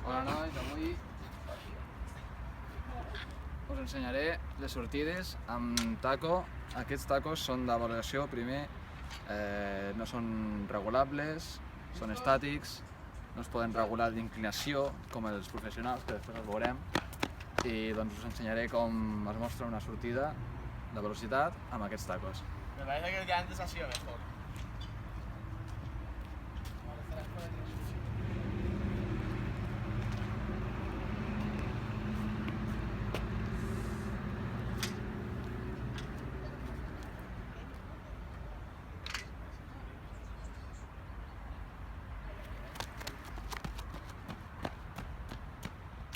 Hola nois, avui us ensenyaré les sortides amb taco. Aquests tacos són de valoració primer, no són regulables, són estàtics, no es poden regular d'inclinació com els professionals, que després els veurem, i doncs us ensenyaré com es mostra una sortida de velocitat amb aquests tacos. Me parece que el que antes ha sido mejor.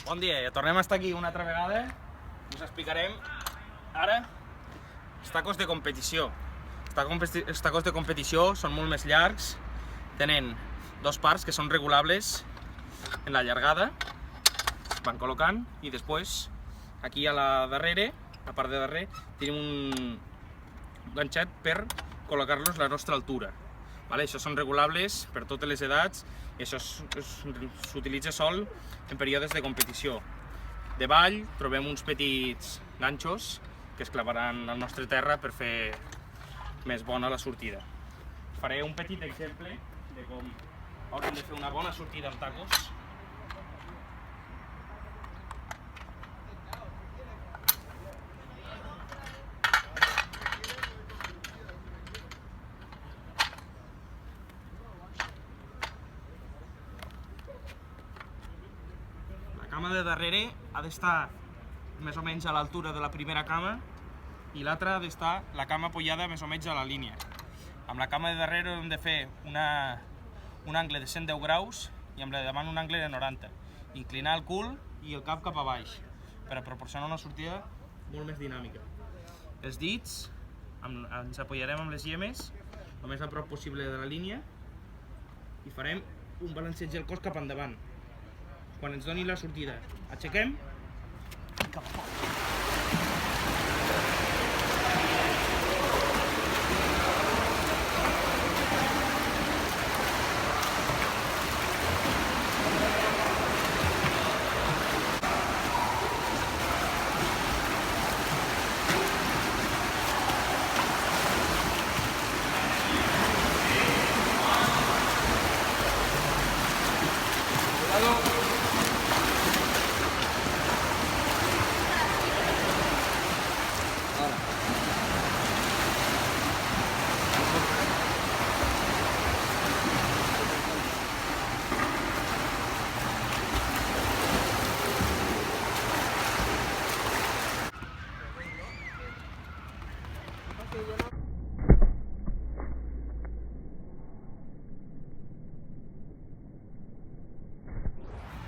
Bon dia, tornem a estar aquí una altra vegada. Us explicarem ara els tacos de competició. Els tacos de competició són molt més llargs, tenen dos parts que són regulables en la llargada, es van col·locant i després aquí a la darrere, a part de darrere, tenim un ganxet per col·locar-los a la nostra altura. Això són regulables per totes les edats i això s'utilitza sol en períodes de competició. De ball trobem uns petits ganxos que es clavaran al nostre terra per fer més bona la sortida. Faré un petit exemple de com haurem de fer una bona sortida amb tacos. La cama de darrere ha d'estar més o menys a l'altura de la primera cama i l'altra ha d'estar la cama apoyada més o menys a la línia. Amb la cama de darrere hem de fer un angle de 110 graus i amb la de davant un angle de 90. Inclinar el cul i el cap cap a baix per a proporcionar una sortida molt més dinàmica. Els dits ens apoyarem amb les llemes el més a prop possible de la línia i farem un balanceig del cos cap endavant. Quan ens doni la sortida, aixequem i cap a fora.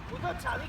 Puto Xavi,